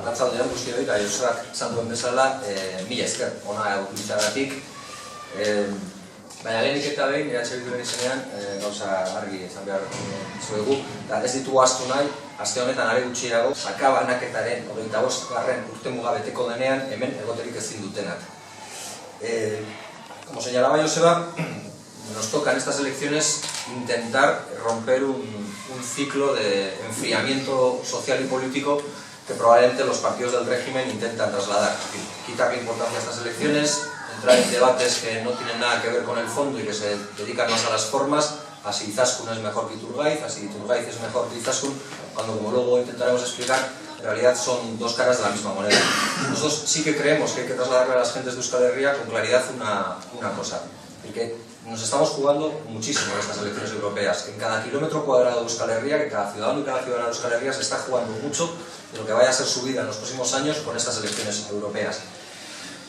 Arratsaldean guztioi, eta Josuak esan duen bezala, mila esker, ona egokitzagatik. Baina lehenik eta behin, EH Bilduren izenean, gauza argi esan behar zuegu, eta ez ditugu ahaztu nahi, aste honetan are gutxiago, sakabanaketaren 25. urtemuga beteko denean, hemen egoterik ezin dutenak. Como señalaba Joseba, nos toca en estas elecciones intentar romper un ciclo de enfriamiento social y político que probablemente los partidos del régimen intentan trasladar. Quitarle importancia a estas elecciones, entrar en debates que no tienen nada que ver con el fondo y que se dedican más a las formas, a si Izaskun es mejor que Iturgaiz, a si Iturgaiz es mejor que Izaskun, cuando, como luego intentaremos explicar, en realidad son dos caras de la misma moneda. Nosotros sí que creemos que hay que trasladarle a las gentes de Euskal Herria con claridad una cosa, y que nos estamos jugando muchísimo en estas elecciones europeas, que en cada kilómetro cuadrado de Euskal Herria, que cada ciudadano y cada ciudadana de Euskal Herria se está jugando mucho de lo que vaya a ser su vida en los próximos años con estas elecciones europeas.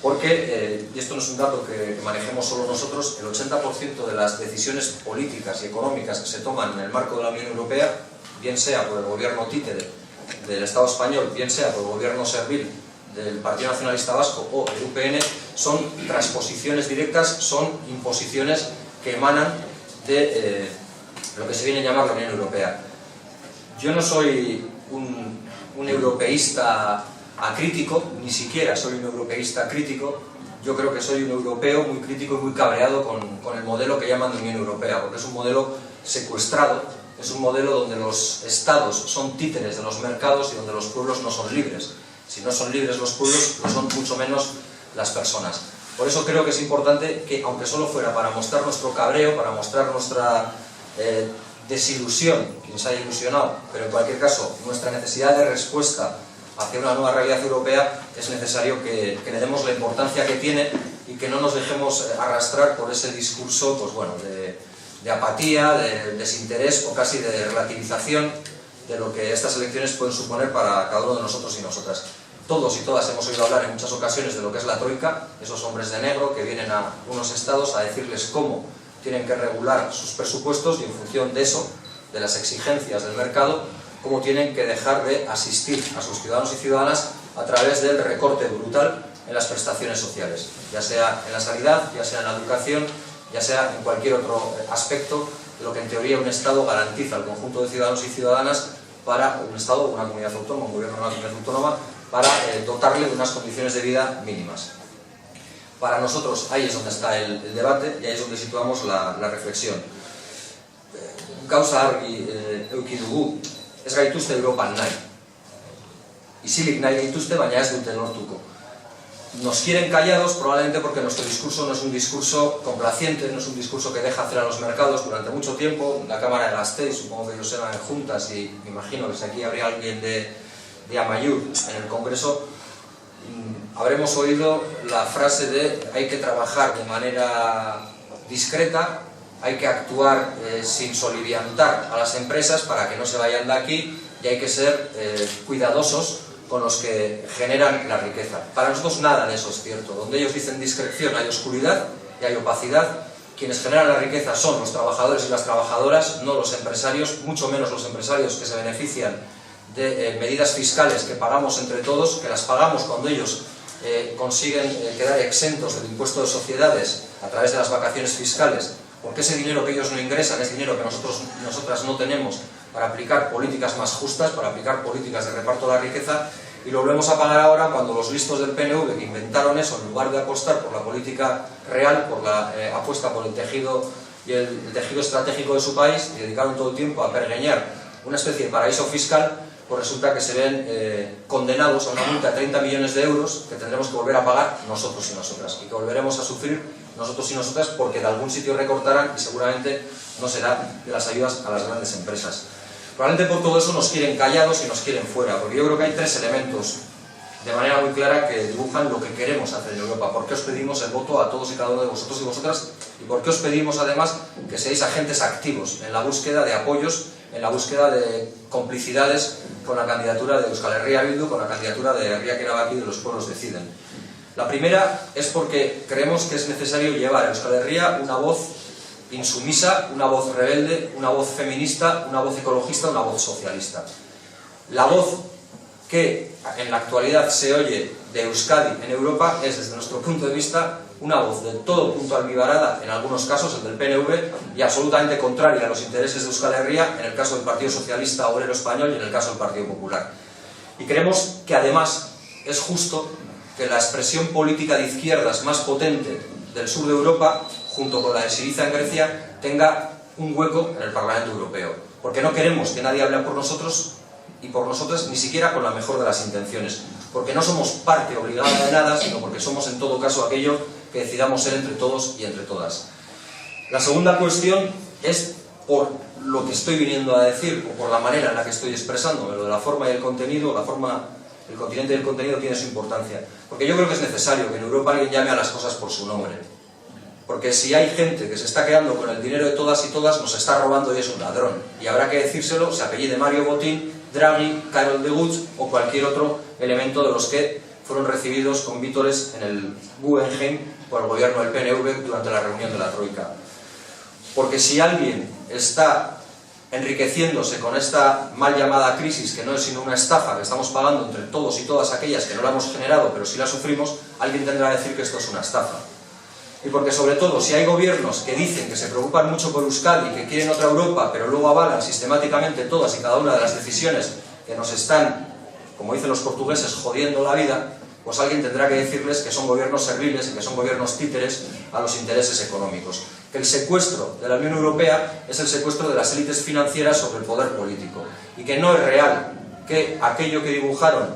Porque, y esto no es un dato que manejemos solo nosotros, el 80% de las decisiones políticas y económicas que se toman en el marco de la Unión Europea, bien sea por el gobierno títere del Estado español, bien sea por el gobierno servil del Partido Nacionalista Vasco o el UPN, son transposiciones directas, son imposiciones que emanan de lo que se viene a llamar la Unión Europea. Yo no soy un europeísta acrítico, ni siquiera soy un europeísta crítico. Yo creo que soy un europeo muy crítico y muy cabreado con el modelo que llaman de Unión Europea, porque es un modelo secuestrado, es un modelo donde los estados son títeres de los mercados y donde los pueblos no son libres. Si no son libres los pueblos, lo son mucho menos las personas. Por eso creo que es importante que, aunque solo fuera para mostrar nuestro cabreo, para mostrar nuestra desilusión, quien se haya ilusionado, pero en cualquier caso, nuestra necesidad de respuesta hacia una nueva realidad europea, es necesario que le demos la importancia que tiene y que no nos dejemos arrastrar por ese discurso, pues bueno, de apatía, de desinterés o casi de relativización de lo que estas elecciones pueden suponer para cada uno de nosotros y nosotras. Todos y todas hemos oído hablar en muchas ocasiones de lo que es la Troika, esos hombres de negro que vienen a unos estados a decirles cómo tienen que regular sus presupuestos y en función de eso, de las exigencias del mercado, cómo tienen que dejar de asistir a sus ciudadanos y ciudadanas a través del recorte brutal en las prestaciones sociales, ya sea en la sanidad, ya sea en la educación, ya sea en cualquier otro aspecto de lo que en teoría un Estado garantiza al conjunto de ciudadanos y ciudadanas para un Estado, una comunidad autónoma, un gobierno de una comunidad autónoma, para dotarle de unas condiciones de vida mínimas. Para nosotros ahí es donde está el debate y ahí es donde situamos la reflexión. Gauza argi eduki dugu, ez gaituzte Europan nahi. Isilik nahi gaituzte, baina ez dute lortuko. Nos quieren callados probablemente porque nuestro discurso no es un discurso complaciente, no es un discurso que deja hacer a los mercados durante mucho tiempo. En la Cámara de Gasteiz, supongo que ellos eran en juntas y me imagino que si aquí habría alguien de Amaiur en el Congreso, habremos oído la frase de hay que trabajar de manera discreta, hay que actuar sin soliviantar a las empresas para que no se vayan de aquí y hay que ser cuidadosos con los que generan la riqueza. Para nosotros nada de eso es cierto. Donde ellos dicen discreción hay oscuridad y hay opacidad. Quienes generan la riqueza son los trabajadores y las trabajadoras, no los empresarios, mucho menos los empresarios que se benefician de medidas fiscales que pagamos entre todos, que las pagamos cuando ellos consiguen quedar exentos del impuesto de sociedades a través de las vacaciones fiscales, porque ese dinero que ellos no ingresan es dinero que nosotras no tenemos para aplicar políticas más justas, para aplicar políticas de reparto de la riqueza, y lo volvemos a pagar ahora cuando los listos del PNV que inventaron eso, en lugar de apostar por la política real, por la apuesta por el tejido y el tejido estratégico de su país, y dedicaron todo el tiempo a pergeñar una especie de paraíso fiscal, pues resulta que se ven condenados a una multa de 30 millones de euros que tendremos que volver a pagar nosotros y nosotras, y que volveremos a sufrir nosotros y nosotras porque de algún sitio recortarán y seguramente no será de las ayudas a las grandes empresas. Probablemente por todo eso nos quieren callados y nos quieren fuera, porque yo creo que hay tres elementos de manera muy clara que dibujan lo que queremos hacer en Europa. ¿Por qué os pedimos el voto a todos y cada uno de vosotros y vosotras? ¿Y por qué os pedimos además que seáis agentes activos en la búsqueda de apoyos, en la búsqueda de complicidades con la candidatura de Euskal Herria Bildu, con la candidatura de Herriak Erabaki de los pueblos deciden? La primera es porque creemos que es necesario llevar a Euskal Herria una voz insumisa, una voz rebelde, una voz feminista, una voz ecologista, una voz socialista. La voz que en la actualidad se oye de Euskadi en Europa es, desde nuestro punto de vista, una voz de todo punto almibarada, en algunos casos el del PNV, y absolutamente contraria a los intereses de Euskal Herria, en el caso del Partido Socialista Obrero Español y en el caso del Partido Popular. Y creemos que además es justo que la expresión política de izquierdas más potente del sur de Europa, junto con la de Syriza en Grecia, tenga un hueco en el Parlamento Europeo. Porque no queremos que nadie hable por nosotros y por nosotras, ni siquiera con la mejor de las intenciones. Porque no somos parte obligada de nada, sino porque somos en todo caso aquello que decidamos ser entre todos y entre todas. La segunda cuestión es por lo que estoy viniendo a decir, o por la manera en la que estoy expresando, lo de la forma y el contenido. La forma, el continente y el contenido tiene su importancia. Porque yo creo que es necesario que en Europa alguien llame a las cosas por su nombre. Porque si hay gente que se está quedando con el dinero de todas y todas, nos está robando y es un ladrón. Y habrá que decírselo, se apellide Mario Botín, Draghi, Karol de Gucht o cualquier otro elemento de los que fueron recibidos con vítores en el Guggenheim por el gobierno del PNV durante la reunión de la Troika. Porque si alguien está enriqueciéndose con esta mal llamada crisis, que no es sino una estafa que estamos pagando entre todos y todas aquellas que no la hemos generado, pero sí la sufrimos, alguien tendrá que decir que esto es una estafa. Y porque sobre todo, si hay gobiernos que dicen que se preocupan mucho por Euskadi, que quieren otra Europa, pero luego avalan sistemáticamente todas y cada una de las decisiones que nos están, como dicen los portugueses, jodiendo la vida, pues alguien tendrá que decirles que son gobiernos serviles y que son gobiernos títeres a los intereses económicos. Que el secuestro de la Unión Europea es el secuestro de las élites financieras sobre el poder político. Y que no es real que aquello que dibujaron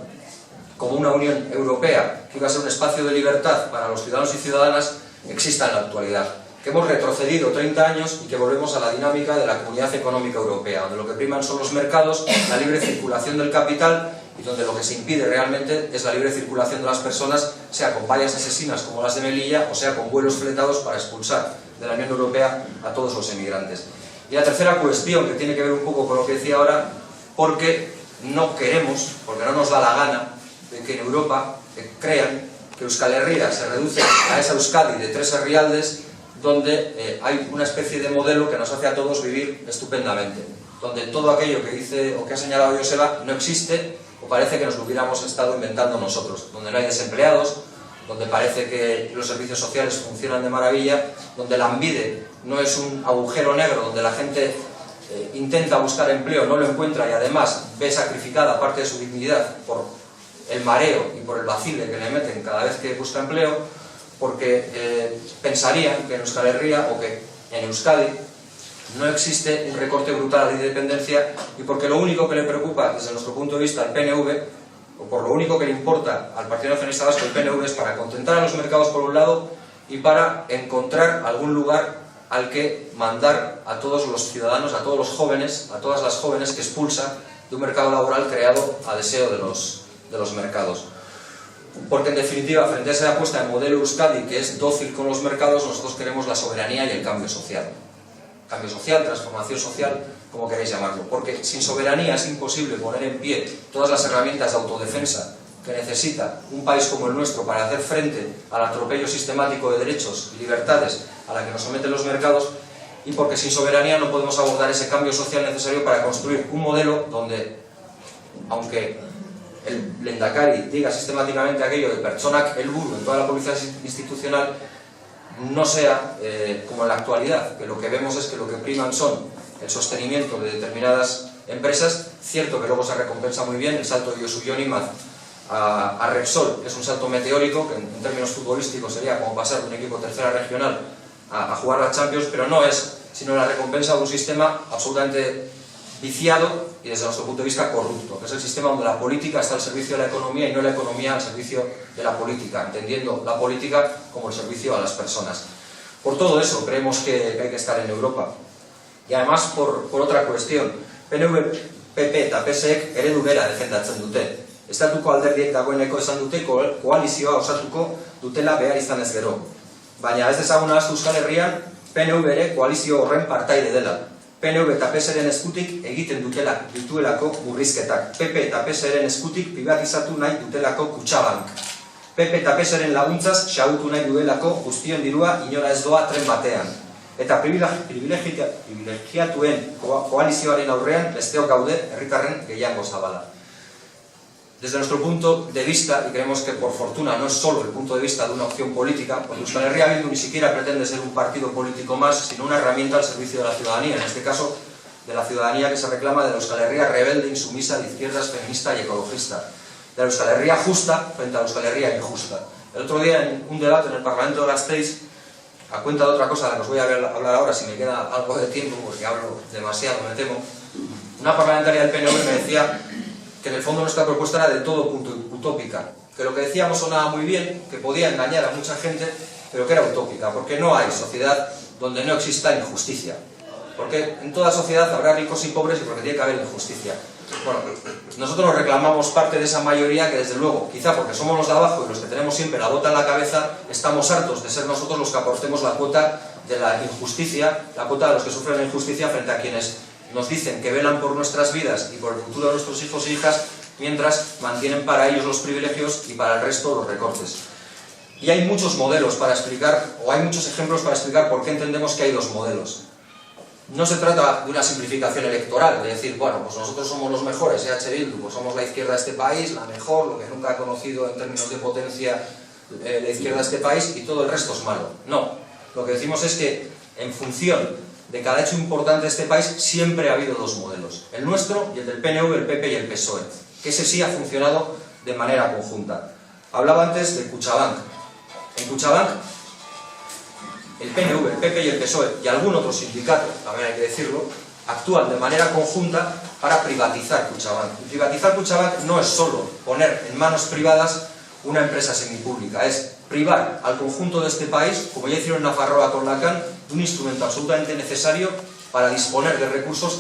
como una Unión Europea, que iba a ser un espacio de libertad para los ciudadanos y ciudadanas, exista en la actualidad, que hemos retrocedido 30 años y que volvemos a la dinámica de la Comunidad Económica Europea, donde lo que priman son los mercados, la libre circulación del capital y donde lo que se impide realmente es la libre circulación de las personas, sea con vallas asesinas como las de Melilla o sea con vuelos fletados para expulsar de la Unión Europea a todos los emigrantes. Y la tercera cuestión, que tiene que ver un poco con lo que decía ahora, porque no queremos, porque no nos da la gana de que en Europa crean que Euskal Herria se reduce a esa Euskadi de 3 herrialdes donde hay una especie de modelo que nos hace a todos vivir estupendamente, donde todo aquello que dice o que ha señalado Joseba no existe o parece que nos lo hubiéramos estado inventando nosotros, donde no hay desempleados, donde parece que los servicios sociales funcionan de maravilla, donde la Lanbide no es un agujero negro donde la gente intenta buscar empleo, no lo encuentra y además ve sacrificada parte de su dignidad por el mareo y por el vacile que le meten cada vez que busca empleo, porque pensarían que en Euskal Herria o que en Euskadi no existe un recorte brutal de independencia y porque lo único que le preocupa desde nuestro punto de vista al PNV, o por lo único que le importa al Partido Nacionalista Vasco el PNV, es para contentar a los mercados por un lado y para encontrar algún lugar al que mandar a todos los ciudadanos, a todos los jóvenes, a todas las jóvenes que expulsa de un mercado laboral creado a deseo de los mercados. Porque en definitiva, frente a esa apuesta de modelo Euskadi que es dócil con los mercados, nosotros queremos la soberanía y el cambio social. Cambio social, transformación social, como queréis llamarlo. Porque sin soberanía es imposible poner en pie todas las herramientas de autodefensa que necesita un país como el nuestro para hacer frente al atropello sistemático de derechos y libertades a la que nos someten los mercados, y porque sin soberanía no podemos abordar ese cambio social necesario para construir un modelo donde, aunque el Lehendakari diga sistemáticamente aquello de Pertsonak helburu en toda la política institucional, no sea como en la actualidad, que lo que vemos es que lo que priman son el sostenimiento de determinadas empresas. Cierto que luego se recompensa muy bien el salto de Josu Jon Imaz a Repsol, que es un salto meteórico, que en términos futbolísticos sería como pasar de un equipo tercera regional a jugar la Champions, pero no es sino la recompensa de un sistema absolutamente viciado y desde nuestro punto de vista corrupto, que es el sistema donde la política está al servicio de la economía y no la economía al servicio de la política, entendiendo la política como el servicio a las personas. Por todo eso creemos que hay que estar en Europa. Y además por otra cuestión, PNV, PP eta PSek eredu bera defendatzen dute. Estatuko alderdiek dagoeneko esan dute koalizioa osatuko dutela behar izan ez gero. Baina ez dezagun ahaztu Euskal Herrian, PNV ere koalizio horren partaide dela. PNV eta PSren eskutik egiten dituelako murrizketak. PP eta PSren eskutik privatizatu nahi dutelako Kutxabank. PP eta PSren laguntzaz xahutu nahi duelako guztion dirua inora ez doa tren batean. Eta privilegiatuen koalizioaren aurrean besteok gaude herritarren gehiango zabala. Desde nuestro punto de vista, y creemos que por fortuna no es solo el punto de vista de una opción política, porque Euskal Herria Bildu ni siquiera pretende ser un partido político más, sino una herramienta al servicio de la ciudadanía, en este caso de la ciudadanía que se reclama de la Euskal Herria rebelde, insumisa, de izquierdas, feminista y ecologista, de la Euskal Herria justa frente a la Euskal Herria injusta. El otro día, en un debate en el Parlamento de Gasteiz, a cuenta de otra cosa de la que os voy a hablar ahora, si me queda algo de tiempo, porque hablo demasiado, me temo, una parlamentaria del PNV me decía que en el fondo nuestra propuesta era de todo punto utópica, que lo que decíamos sonaba muy bien, que podía engañar a mucha gente, pero que era utópica, porque no hay sociedad donde no exista injusticia. Porque en toda sociedad habrá ricos y pobres y porque tiene que haber injusticia. Bueno, nosotros nos reclamamos parte de esa mayoría que desde luego, quizá porque somos los de abajo y los que tenemos siempre la bota en la cabeza, estamos hartos de ser nosotros los que aportemos la cuota de la injusticia, la cuota de los que sufren la injusticia frente a quienes nos dicen que velan por nuestras vidas y por el futuro de nuestros hijos e hijas, mientras mantienen para ellos los privilegios y para el resto los recortes. Y hay muchos modelos para explicar, o hay muchos ejemplos para explicar por qué entendemos que hay dos modelos. No se trata de una simplificación electoral, de decir, bueno, pues nosotros somos los mejores, EH Bildu, pues somos la izquierda de este país, la mejor, lo que nunca ha conocido en términos de potencia la izquierda de este país, y todo el resto es malo. No, lo que decimos es que en función de cada hecho importante de este país siempre ha habido dos modelos, el nuestro y el del PNV, el PP y el PSOE, que ese sí ha funcionado de manera conjunta. Hablaba antes de Kutxabank. En Kutxabank, el PNV, el PP y el PSOE y algún otro sindicato, también hay que decirlo, actúan de manera conjunta para privatizar Kutxabank. Y privatizar Kutxabank no es solo poner en manos privadas una empresa semipública, es privar al conjunto de este país, como ya hicieron en Nafarroa con Lacan, de un instrumento absolutamente necesario para disponer de recursos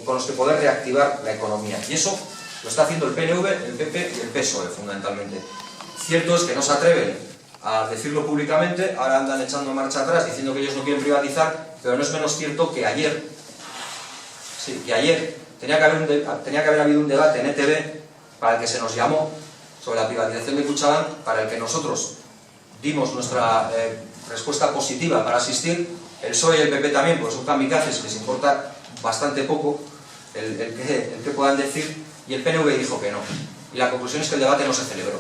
con los que poder reactivar la economía. Y eso lo está haciendo el PNV, el PP y el PSOE, fundamentalmente. Cierto es que no se atreven a decirlo públicamente, ahora andan echando marcha atrás diciendo que ellos no quieren privatizar, pero no es menos cierto que ayer tenía que haber habido un debate en ETV para el que se nos llamó sobre la privatización de Kutxabank, para el que nosotros dimos nuestra respuesta positiva para asistir, el PSOE y el PP también, porque son kamikazes que les importa bastante poco el que puedan decir, y el PNV dijo que no. Y la conclusión es que el debate no se celebró.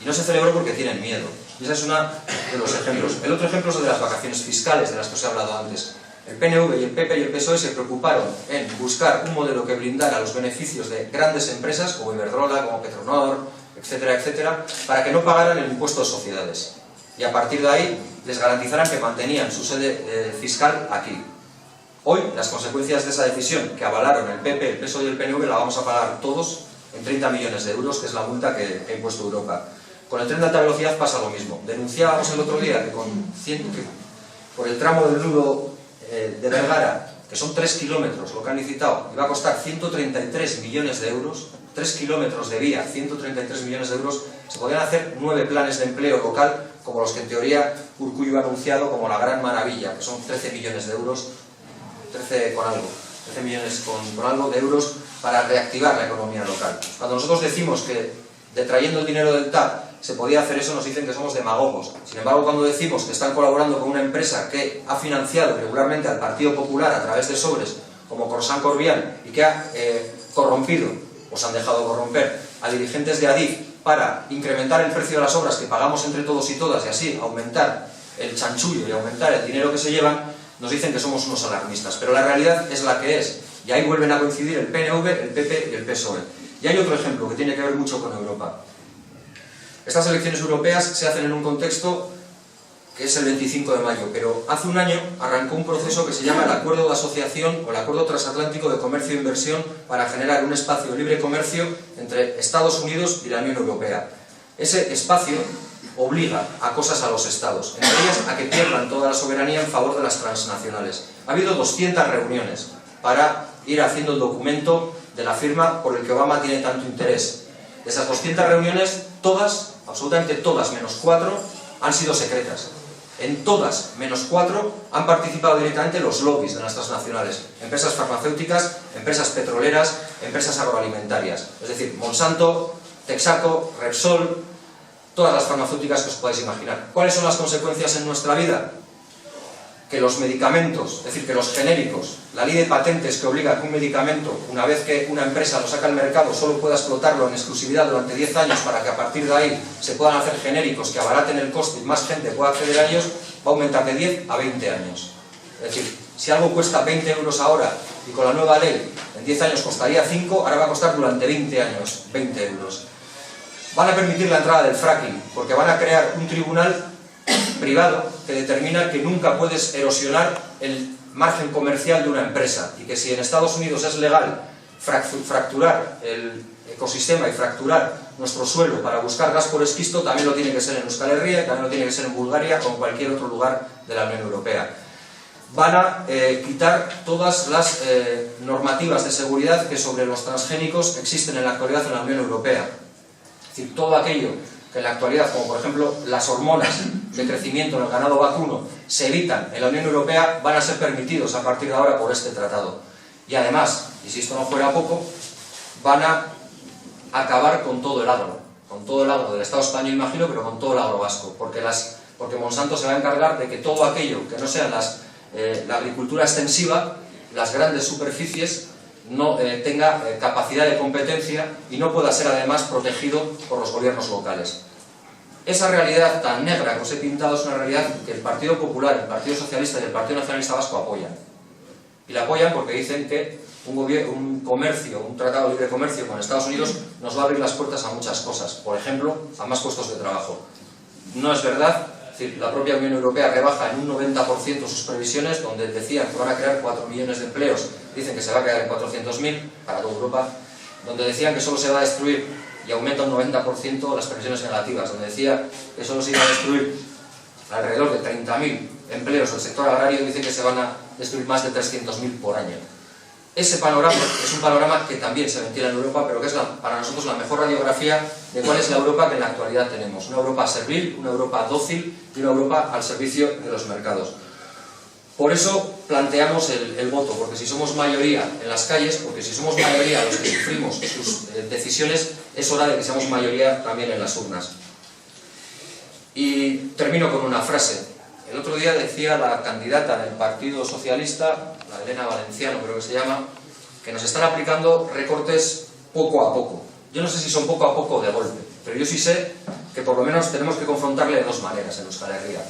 Y no se celebró porque tienen miedo. Y ese es uno de los ejemplos. El otro ejemplo es el de las vacaciones fiscales, de las que os he hablado antes. El PNV y el PP y el PSOE se preocuparon en buscar un modelo que blindara los beneficios de grandes empresas como Iberdrola, como Petronor, etcétera, etcétera, para que no pagaran el impuesto de sociedades. Y a partir de ahí les garantizaran que mantenían su sede fiscal aquí. Hoy, las consecuencias de esa decisión que avalaron el PP, el PSOE y el PNV la vamos a pagar todos en 30 millones de euros, que es la multa que ha impuesto Europa. Con el tren de alta velocidad pasa lo mismo. Denunciábamos el otro día que por el tramo del nudo de Vergara, que son 3 kilómetros, lo que han licitado, iba a costar 133 millones de euros, 3 kilómetros de vía, 133 millones de euros, se podrían hacer 9 planes de empleo local, como los que en teoría Urkullu ha anunciado como la gran maravilla, que son 13 millones de euros, 13 millones con algo de euros para reactivar la economía local. Cuando nosotros decimos que detrayendo el dinero del TAP se podía hacer eso, nos dicen que somos demagogos. Sin embargo, cuando decimos que están colaborando con una empresa que ha financiado regularmente al Partido Popular a través de sobres como Corsán Corbián y que ha corrompido, o se han dejado corromper, a dirigentes de Adif para incrementar el precio de las obras que pagamos entre todos y todas y así aumentar el chanchullo y aumentar el dinero que se llevan, nos dicen que somos unos alarmistas. Pero la realidad es la que es. Y ahí vuelven a coincidir el PNV, el PP y el PSOE. Y hay otro ejemplo que tiene que ver mucho con Europa. Estas elecciones europeas se hacen en un contexto que es el 25 de mayo, pero hace un año arrancó un proceso que se llama el Acuerdo de Asociación o el Acuerdo Transatlántico de Comercio e Inversión para generar un espacio de libre comercio entre Estados Unidos y la Unión Europea. Ese espacio obliga a cosas a los Estados, entre ellas a que pierdan toda la soberanía en favor de las transnacionales. Ha habido 200 reuniones para ir haciendo el documento de la firma por el que Obama tiene tanto interés. De esas 200 reuniones, todas, absolutamente todas, menos 4, han sido secretas. En todas, menos 4, han participado directamente los lobbies de las transnacionales. Empresas farmacéuticas, empresas petroleras, empresas agroalimentarias. Es decir, Monsanto, Texaco, Repsol, todas las farmacéuticas que os podáis imaginar. ¿Cuáles son las consecuencias en nuestra vida? que los medicamentos, es decir, que los genéricos, la ley de patentes que obliga a que un medicamento, una vez que una empresa lo saca al mercado, solo pueda explotarlo en exclusividad durante 10 años para que a partir de ahí se puedan hacer genéricos que abaraten el coste y más gente pueda acceder a ellos, va a aumentar de 10 a 20 años. Es decir, si algo cuesta 20 euros ahora y con la nueva ley en 10 años costaría 5, ahora va a costar durante 20 años 20 euros. Van a permitir la entrada del fracking, porque van a crear un tribunal privado que determina que nunca puedes erosionar el margen comercial de una empresa y que si en Estados Unidos es legal fracturar el ecosistema y fracturar nuestro suelo para buscar gas por esquisto, también lo tiene que ser en Euskal Herria y también lo tiene que ser en Bulgaria o en cualquier otro lugar de la Unión Europea. Van a quitar todas las normativas de seguridad que sobre los transgénicos existen en la actualidad en la Unión Europea. Es decir, todo aquello que en la actualidad, como por ejemplo las hormonas de crecimiento en el ganado vacuno, se evitan en la Unión Europea, van a ser permitidos a partir de ahora por este tratado. Y además, y si esto no fuera poco, van a acabar con todo el agro del Estado español, imagino, pero con todo el agro vasco, porque Monsanto se va a encargar de que todo aquello que no sean la agricultura extensiva, las grandes superficies, no tenga capacidad de competencia y no pueda ser además protegido por los gobiernos locales. Esa realidad tan negra que os he pintado es una realidad que el Partido Popular, el Partido Socialista y el Partido Nacionalista Vasco apoyan. Y la apoyan porque dicen que un tratado de libre comercio con Estados Unidos nos va a abrir las puertas a muchas cosas, por ejemplo, a más puestos de trabajo. No es verdad. Es decir, la propia Unión Europea rebaja en un 90% sus previsiones, donde decían que van a crear 4 millones de empleos, dicen que se va a crear en 400.000 para toda Europa, donde decían que solo se va a destruir, y aumenta un 90% las previsiones negativas, donde decía que solo se iba a destruir alrededor de 30.000 empleos del sector agrario, dicen que se van a destruir más de 300.000 por año. Ese panorama es un panorama que también se ventila en Europa, pero que es para nosotros la mejor radiografía de cuál es la Europa que en la actualidad tenemos. Una Europa servil, una Europa dócil y una Europa al servicio de los mercados. Por eso planteamos el voto, porque si somos mayoría en las calles, porque si somos mayoría los que sufrimos sus decisiones, es hora de que seamos mayoría también en las urnas. Y termino con una frase. El otro día decía la candidata del Partido Socialista, la Elena Valenciano creo que se llama, que nos están aplicando recortes poco a poco. Yo no sé si son poco a poco o de golpe, pero yo sí sé que por lo menos tenemos que confrontarle de dos maneras en Euskal Herria.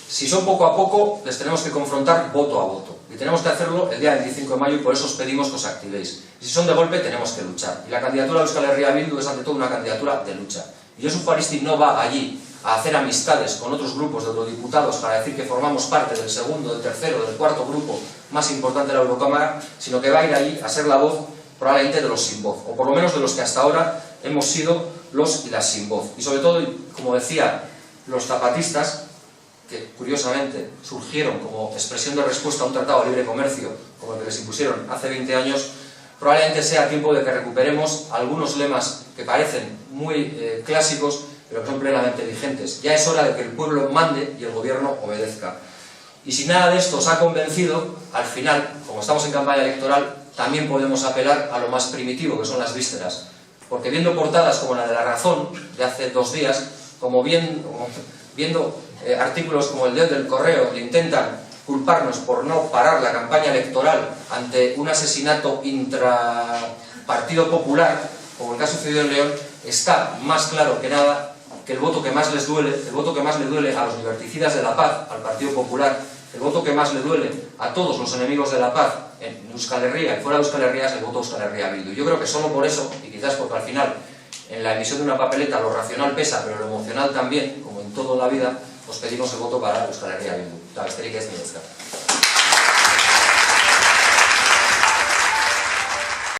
Si son poco a poco, les tenemos que confrontar voto a voto. Y tenemos que hacerlo el día del 25 de mayo y por eso os pedimos que os activéis. Y si son de golpe, tenemos que luchar. Y la candidatura de Euskal Herria Bildu es ante todo una candidatura de lucha. Y Josu Faristi no va allí a hacer amistades con otros grupos de eurodiputados para decir que formamos parte del segundo, del tercero, del cuarto grupo más importante de la Eurocámara, sino que va a ir allí a ser la voz probablemente de los sin voz, o por lo menos de los que hasta ahora hemos sido los y las sin voz. Y sobre todo, como decía, los zapatistas, que curiosamente surgieron como expresión de respuesta a un tratado de libre comercio como el que les impusieron hace 20 años, probablemente sea tiempo de que recuperemos algunos lemas que parecen muy clásicos, pero que son plenamente vigentes. Ya es hora de que el pueblo mande y el gobierno obedezca. Y si nada de esto os ha convencido, al final, como estamos en campaña electoral, también podemos apelar a lo más primitivo, que son las vísceras. Porque viendo portadas como la de La Razón, de hace 2 días, viendo artículos como el de del Correo, que intentan culparnos por no parar la campaña electoral ante un asesinato intrapartido popular, como el que ha sucedido en León, está más claro que nada que el voto que más les duele, el voto que más le duele a los liberticidas de la paz, al Partido Popular, el voto que más le duele a todos los enemigos de la paz en Euskal Herria y fuera de Euskal Herria es el voto Euskal Herria Bildu. Yo creo que solo por eso, y quizás porque al final en la emisión de una papeleta lo racional pesa, pero lo emocional también, como en toda la vida, os pedimos el voto para Euskal Herria Bildu.